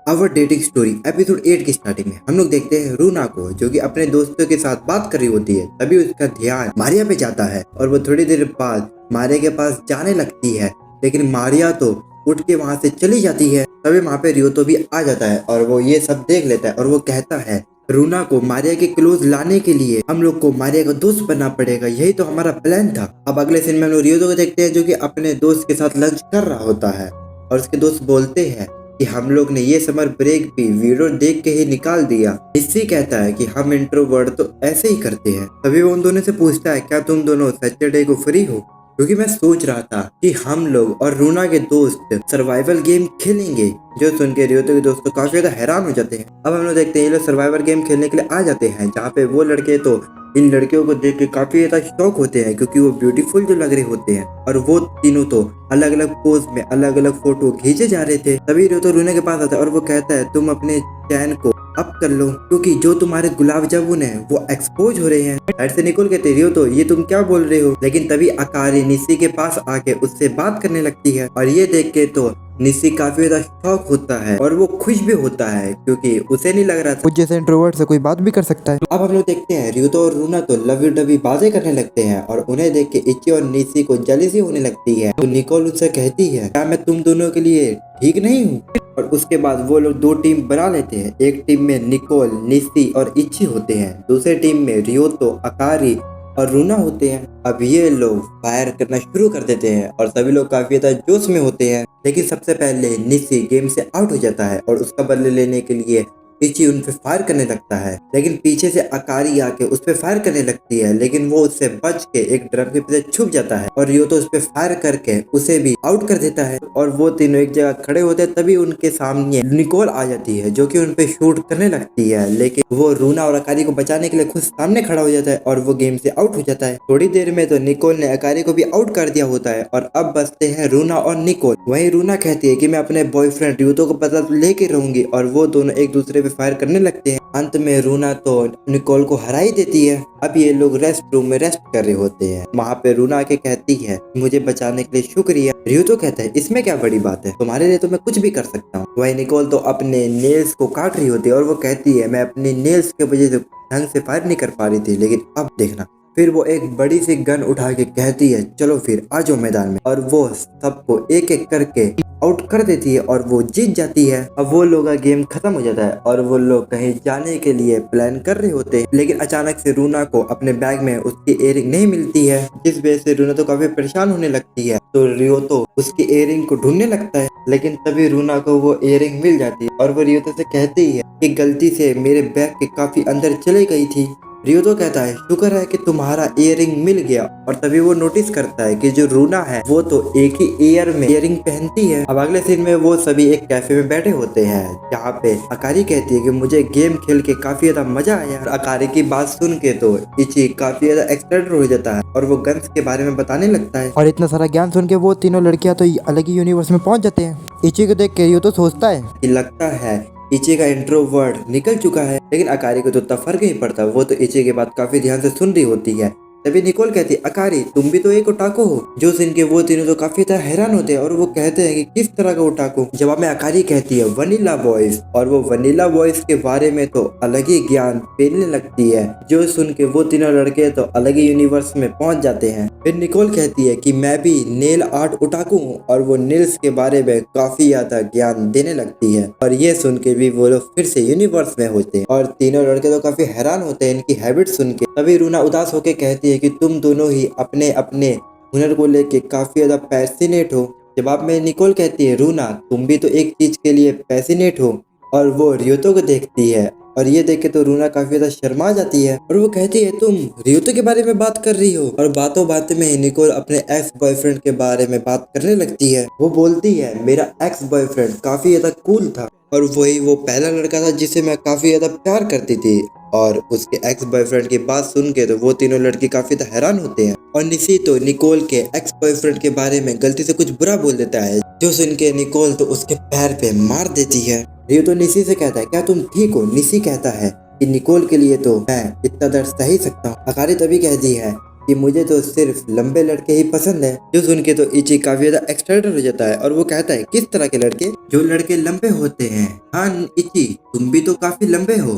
Our dating story episode 8 की starting में हम लोग देखते हैं रूना को, जो कि अपने दोस्तों के साथ बात कर रही होती है। तभी उसका ध्यान मारिया पे जाता है और वो थोड़ी देर बाद मारिया के पास जाने लगती है, लेकिन मारिया तो उठ के वहाँ से चली जाती है। तभी वहाँ पे रियोतो भी आ जाता है और वो ये सब देख लेता है और वो कहता है रूना को मारिया के क्लोज लाने के लिए हम लोग को मारिया का दोस्त बनना पड़ेगा, यही तो हमारा प्लान था। अब अगले सीन में हम लोग रियोतो को देखते हैं, जो कि अपने दोस्त के साथ लंच कर रहा होता है और उसके दोस्त बोलते हैं कि हम लोग ने ये समर ब्रेक भी वीडियो देख के ही निकाल दिया। इससे कहता है कि हम इंट्रोवर्ट तो ऐसे ही करते हैं। तभी वो उन दोनों से पूछता है क्या तुम दोनों सैटरडे को फ्री हो, क्योंकि मैं सोच रहा था कि हम लोग और रूना के दोस्त सर्वाइवल गेम खेलेंगे। जो सुन के रियोतो के दोस्त तो काफी ज्यादा हैरान हो जाते हैं। अब हम लोग देखते हैं ये लोग सर्वाइवल गेम खेलने के लिए आ जाते हैं, जहाँ पे वो लड़के तो इन लड़कियों को देख के काफी ज्यादा शौक होते हैं, क्योंकि वो ब्यूटीफुल जो लग रहे होते हैं और वो तीनों तो अलग अलग पोज में अलग अलग फोटो खींचे जा रहे थे। तभी रियोतो रूना के पास आता है और वो कहता है तुम अपने चैन को अप कर लो, क्योंकि जो तुम्हारे गुलाब जामुन है वो एक्सपोज हो रहे हैं। साइड से निकल के रियोतो ये तुम क्या बोल रहे हो, लेकिन तभी अकारी निसी के पास आके उससे बात करने लगती है और ये देख के तो निसी काफी ज्यादा शॉक होता है और वो खुश भी होता है, क्योंकि उसे नहीं लग रहा था जैसे इंट्रोवर्ट से कोई बात भी कर सकता है। अब हम लोग देखते हैं रियोतो और रूना तो लवी डबी बातें करने लगते हैं और उन्हें देख के इची और निसी को जेलसी होने लगती है। तो निकोल उससे कहती है क्या मैं तुम दोनों के लिए ठीक नहीं हूँ, और उसके बाद वो लोग दो टीम बना लेते हैं। एक टीम में निकोल, निसी और इची होते हैं, दूसरी टीम में रियोतो, अकारी और रूना होते हैं। अब ये लोग फायर करना शुरू कर देते हैं और सभी लोग काफी ज्यादा जोश में होते हैं। लेकिन सबसे पहले निसी गेम से आउट हो जाता है और उसका बदले लेने के लिए इची उन पे फायर करने लगता है, लेकिन पीछे से अकारी आके उस पे फायर करने लगती है, लेकिन वो उससे बच के एक ड्रम के पीछे छुप जाता है और रियोतो उस पे फायर करके उसे भी आउट कर देता है। और वो तीनों एक जगह खड़े होते हैं, तभी उनके सामने निकोल आ जाती है, जो कि उन पे शूट करने लगती है, लेकिन वो रूना और अकारी को बचाने के लिए खुद सामने खड़ा हो जाता है और वो गेम से आउट हो जाता है। थोड़ी देर में तो निकोल ने अकारी को भी आउट कर दिया होता है और अब बचते हैं रूना और निकोल। वहीं रूना कहती है कि मैं अपने बॉयफ्रेंड रियोतो को पता लेके रहूंगी और वो दोनों एक दूसरे पे फायर करने लगते हैं। अंत में रूना तो निकोल को हरा ही देती है। अब ये लोग रेस्ट रूम में रेस्ट कर रहे होते हैं। वहाँ पे रूना आके कहती है मुझे बचाने के लिए शुक्रिया। रियोतो कहता है इसमें क्या बड़ी बात है, तुम्हारे लिए तो मैं कुछ भी कर सकता हूँ। वही निकोल तो अपने नेल्स को काट रही होती है और वो कहती है मैं अपने नेल्स की वजह से ढंग से फायर नहीं कर पा रही थी, लेकिन अब देखना। फिर वो एक बड़ी सी गन उठा के कहती है चलो फिर आ जाओ मैदान में, और वो सबको एक एक करके आउट कर देती है और वो जीत जाती है। अब वो लोग का गेम खत्म हो जाता है और वो लोग कहीं जाने के लिए प्लान कर रहे होते हैं, लेकिन अचानक से रूना को अपने बैग में उसकी इयररिंग नहीं मिलती है, जिस वजह से रूना तो काफी परेशान होने लगती है। तो रियोतो उसकी इयररिंग को ढूंढने लगता है, लेकिन तभी रूना को वो इयररिंग मिल जाती है और वो रियोतो से कहती है कि गलती से मेरे बैग के काफी अंदर चली गई थी। रियोतो कहता है शुक्र है कि तुम्हारा इयररिंग मिल गया, और तभी वो नोटिस करता है कि जो रूना है वो तो एक ही ईयर में इयररिंग पहनती है। अब अगले सीन में वो सभी एक कैफे में बैठे होते हैं, जहाँ पे अकारी कहती है कि मुझे गेम खेल के काफी ज्यादा मजा आया। और अकारी की बात सुन के तो इची काफी ज्यादा एक्साइटेड हो जाता है और वो गन्स के बारे में बताने लगता है। और इतना सारा ज्ञान सुन के वो तीनों लड़कियां तो अलग ही यूनिवर्स में पहुंच जाते हैं। इची को देख के रियोतो सोचता है कि लगता है इची का इंट्रोवर्ट निकल चुका है, लेकिन अकारी को तो उतना फर्क नहीं पड़ता। वो तो इची के बात काफी ध्यान से सुन रही होती है। तभी निकोल कहती अकारी तुम भी तो एक ओटाको हो। जो सुन के वो तीनों तो काफी तरह हैरान होते हैं और वो कहते हैं कि किस तरह का ओटाको। जवाब में अकारी कहती है वनीला बॉयज, और वो वनीला बॉयज के बारे में तो अलग ही ज्ञान देने लगती है। जो सुन के वो तीनों लड़के तो अलग ही यूनिवर्स में पहुंच जाते हैं। फिर निकोल कहती है कि मैं भी नेल आर्ट ओटाकू हूँ, और वो नेल्स के बारे में काफी ज्यादा ज्ञान देने लगती है। और ये सुन के भी वो लोग फिर से यूनिवर्स में होते हैं और तीनों लड़के तो काफी हैरान होते हैं इनकी हैबिट सुन के। तभी रूना उदास होकर कहती है कि तुम दोनों ही अपने अपने हुनर को लेके काफी ज्यादा पैसिनेट हो। जवाब में निकोल कहती है रूना तुम भी तो एक चीज के लिए पैसिनेट हो, और वो रियोतो को देखती है और ये देख के तो रूना काफी ज्यादा शर्मा जाती है और वो कहती है तुम रियोतो के बारे में बात कर रही हो। और बातों बातों में निकोल अपने एक्स बॉयफ्रेंड के बारे में बात करने लगती है। वो बोलती है मेरा एक्स बॉयफ्रेंड काफी ज्यादा कूल था और वही वो पहला लड़का था जिसे मैं काफी ज्यादा प्यार करती थी। और उसके एक्स बॉयफ्रेंड की बात सुन के तो वो तीनों लड़के काफी हैरान होते हैं और निसी तो निकोल के एक्स बॉयफ्रेंड के बारे में गलती से कुछ बुरा बोल देता है, जो सुन के निकोल तो उसके पैर पे मार देती है। रियो तो निसी से कहता है क्या तुम ठीक हो। निसी कहता है कि निकोल के लिए तो मैं इतना दर्द सह ही सकता हूँ। अकारी तभी कहती है कि मुझे तो सिर्फ लंबे लड़के ही पसंद है। जो सुन के तो इची काफी ज्यादा एक्साइटेड हो जाता है और वो कहता है किस तरह के लड़के? जो लड़के लंबे होते हैं। हाँ इची, तुम भी तो काफी लंबे हो।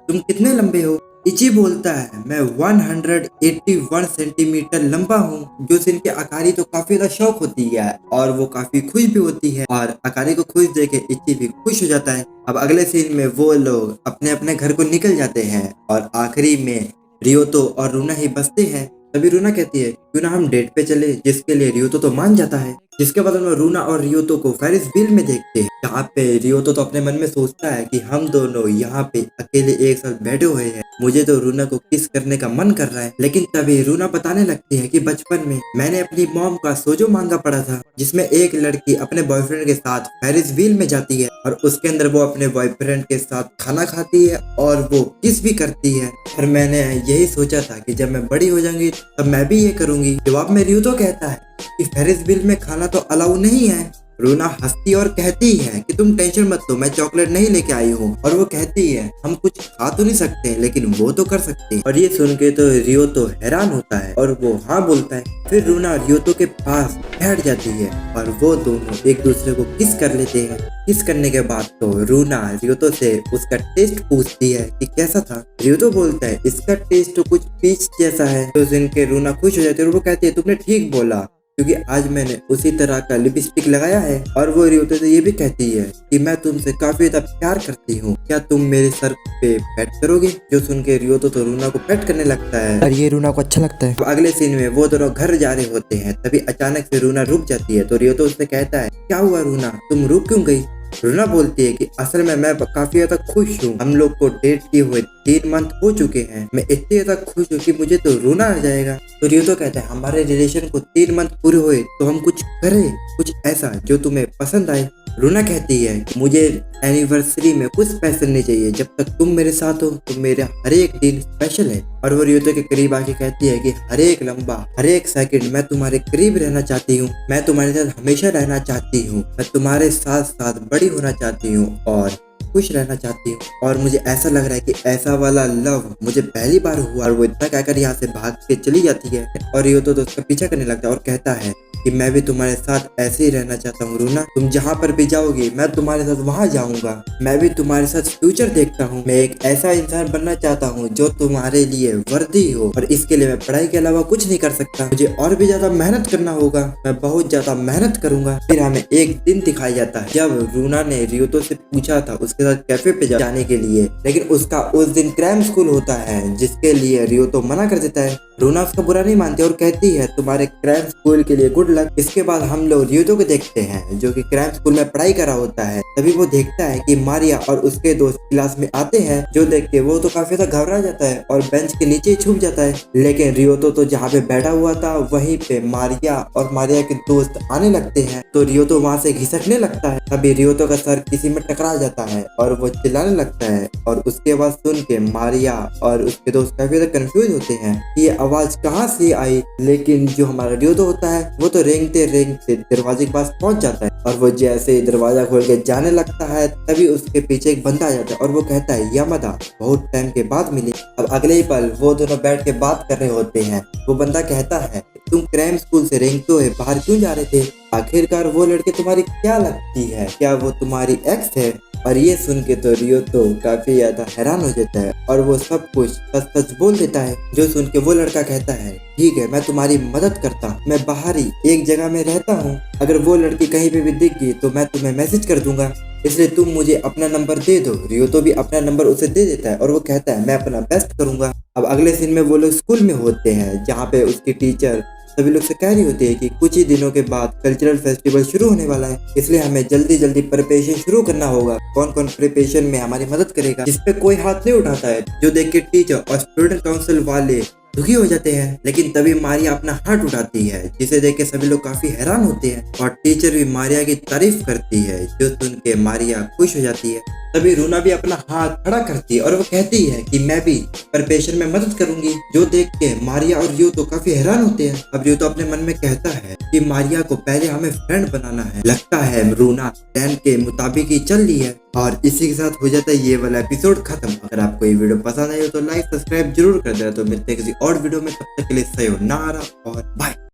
तुम कितने लंबे हो? इची बोलता है मैं 181 सेंटीमीटर लंबा हूँ। जो सुन के अकारी तो काफी ज्यादा शौक होती है और वो काफी खुश भी होती है और अकारी को खुश देख के इची भी खुश हो जाता है। अब अगले सीन में वो लोग अपने अपने घर को निकल जाते हैं और आखिरी में रियोतो और रूना ही बचते हैं। तभी रूना कहती है क्यों ना हम डेट पे चले, जिसके लिए रियोतो तो मान जाता है। जिसके बाद हम रूना और रियोतो को फेरिस व्हील में देखते हैं, जहाँ पे रियोतो तो अपने मन में सोचता है कि हम दोनों यहाँ पे अकेले एक साथ बैठे हुए हैं, मुझे तो रूना को किस करने का मन कर रहा है। लेकिन तभी रूना बताने लगती है कि बचपन में मैंने अपनी मॉम का सोजो मांगा पढ़ा था, जिसमें एक लड़की अपने बॉयफ्रेंड के साथ फेरिस व्हील में जाती है और उसके अंदर वो अपने बॉयफ्रेंड के साथ खाना खाती है और वो किस भी करती है। और मैंने यही सोचा था कि जब मैं बड़ी हो जाऊंगी तब मैं भी ये करूंगी। जवाब में रियोतो कहता है कि फेरिस व्हील में खाना तो अलाउ नहीं है। रूना हंसती और कहती है कि तुम टेंशन मत लो, मैं चॉकलेट नहीं लेके आई हूँ। और वो कहती है हम कुछ खा तो नहीं सकते लेकिन वो तो कर सकते हैं। और ये सुन के तो रियोतो हैरान होता है और वो हाँ बोलता है। फिर रूना रियोतो के पास बैठ जाती है और वो दोनों एक दूसरे को किस कर लेते हैं। किस करने के बाद तो रूना रियोतो से उसका टेस्ट पूछती है कि कैसा था। रियोतो बोलता है इसका टेस्ट तो कुछ पीच जैसा है। तो सुन के रूना खुश हो जाती है और वो कहती है तुमने ठीक बोला, क्योंकि आज मैंने उसी तरह का लिपस्टिक लगाया है। और वो रियोतो से ये भी कहती है कि मैं तुमसे काफी ज्यादा प्यार करती हूँ, क्या तुम मेरे सर पे पेट करोगे? जो सुन के रियोतो तो रूना को पेट करने लगता है और ये रूना को अच्छा लगता है। अब अगले सीन में वो दोनों घर जा रहे होते हैं, तभी अचानक से रूना रुक जाती है। तो रियोतो उससे कहता है क्या हुआ रूना, तुम रुक क्यों गई? रूना बोलती है कि असल में मैं काफी ज्यादा खुश हूँ, हम लोग को डेट किए हुए 3 मंथ हो चुके हैं, मैं इतनी ज्यादा खुश हूँ कि मुझे तो रोना आ जाएगा। तो रियोतो कहता है हमारे रिलेशन को 3 मंथ पूरे हुए तो हम कुछ करें, कुछ ऐसा जो तुम्हें पसंद आए। रूना कहती है मुझे एनिवर्सरी में कुछ स्पेशल नहीं चाहिए, जब तक तुम मेरे साथ हो तो मेरा हर एक दिन स्पेशल है। और वो रियोतो के करीब आके कहती है कि हर एक लम्बा हर एक सेकंड मैं तुम्हारे करीब रहना चाहती हूँ, मैं तुम्हारे साथ हमेशा रहना चाहती हूँ, मैं तुम्हारे साथ साथ बड़ी होना चाहती हूँ और खुश रहना चाहती हूँ। और मुझे ऐसा लग रहा है कि ऐसा वाला लव मुझे पहली बार हुआ। और वो इतना कहकर यहाँ से भाग के चली जाती है और रियोतो तो उसका पीछा करने लगता है और कहता है कि मैं भी तुम्हारे साथ ऐसे ही रहना चाहता हूँ रूना, तुम जहाँ पर भी जाओगी मैं तुम्हारे साथ वहाँ जाऊंगा, मैं भी तुम्हारे साथ फ्यूचर देखता हूँ, मैं एक ऐसा इंसान बनना चाहता हूँ जो तुम्हारे लिए वर्दी हो और इसके लिए मैं पढ़ाई के अलावा कुछ नहीं कर सकता, मुझे और भी ज्यादा मेहनत करना होगा, मैं बहुत ज्यादा मेहनत करूंगा। फिर हमें एक दिन दिखाया जाता है जब रूना ने रियोतो से पूछा था उसके साथ कैफे पे जाने के लिए, लेकिन उसका उस दिन क्रैम स्कूल होता है जिसके लिए रियोतो मना कर देता है। रूना उसका बुरा नहीं मानती और कहती है तुम्हारे क्रैम स्कूल के लिए गुड लक। इसके बाद हम लोग रियोतो को देखते हैं जो कि क्रैम स्कूल में पढ़ाई कर रहा होता है। तभी वो देखता है कि मारिया और उसके दोस्त क्लास में आते हैं, जो देख के वो तो काफी ज्यादा घबरा जाता है और बेंच के नीचे ही छुप जाता है। लेकिन रियोतो तो जहाँ पे बैठा हुआ था वहीं पे मारिया और मारिया के दोस्त आने लगते हैं, तो रियोतो वहाँ से घिसकने लगता है। तभी रियोतो का सर किसी में टकरा जाता है और वो चिल्लाने लगता है और उसके बाद सुन के मारिया और उसके दोस्त काफी ज्यादा कंफ्यूज होते हैं कि ये आवाज कहाँ से आई। लेकिन जो हमारा रियोतो होता है वो तो रेंगते रेंगते दरवाजे के पास पहुंच जाता है और वो जैसे ही दरवाजा खोल के जाने लगता है तभी उसके पीछे एक बंदा आ जाता है और वो कहता है यामादा, बहुत टाइम के बाद मिले। अब अगले ही पल वो दोनों बैठ के बात कर रहे होते हैं। वो बंदा कहता है तुम क्रैम स्कूल से रेंगते हुए बाहर क्यों जा रहे थे? आखिरकार वो लड़की तुम्हारी क्या लगती है? क्या वो तुम्हारी एक्स है? और ये सुन के तो रियोतो काफी ज्यादा हैरान हो जाता है और वो सब कुछ सच सच बोल देता है। जो सुन के वो लड़का कहता है ठीक है, मैं तुम्हारी मदद करता हूँ, मैं बाहर ही एक जगह में रहता हूँ, अगर वो लड़की कहीं पे भी दिख गई तो मैं तुम्हें मैसेज कर दूंगा, इसलिए तुम मुझे अपना नंबर दे दो। रियोतो भी अपना नंबर उसे दे देता है और वो कहता है मैं अपना बेस्ट करूंगा। अब अगले सीन में वो लोग स्कूल में होते हैं जहाँ पे उसकी टीचर सभी लोग से कह रही होती है कि कुछ ही दिनों के बाद कल्चरल फेस्टिवल शुरू होने वाला है, इसलिए हमें जल्दी जल्दी प्रिपरेशन शुरू करना होगा। कौन कौन प्रिपरेशन में हमारी मदद करेगा? जिसपे कोई हाथ नहीं उठाता है, जो देख के टीचर और स्टूडेंट काउंसिल वाले दुखी हो जाते हैं। लेकिन तभी मारिया अपना हाथ उठाती है जिसे देख के सभी लोग काफी हैरान होते हैं और टीचर भी मारिया की तारीफ करती है, जो सुन के मारिया खुश हो जाती है। तभी रूना भी अपना हाथ खड़ा करती है और वो कहती है कि मैं भी प्रिपरेशन में मदद करूंगी। जो देख के मारिया और रियो तो काफी हैरान होते हैं। अब रियो तो अपने मन में कहता है कि मारिया को पहले हमें फ्रेंड बनाना है। लगता है रूना प्लान के मुताबिक ही चल रही है और इसी के साथ हो जाता है ये वाला एपिसोड खत्म। अगर आपको ये वीडियो पसंद आई हो तो लाइक सब्सक्राइब जरूर कर देना। तो मिलते हैं किसी और वीडियो में, तब तक के लिए सयोनारा और बाय।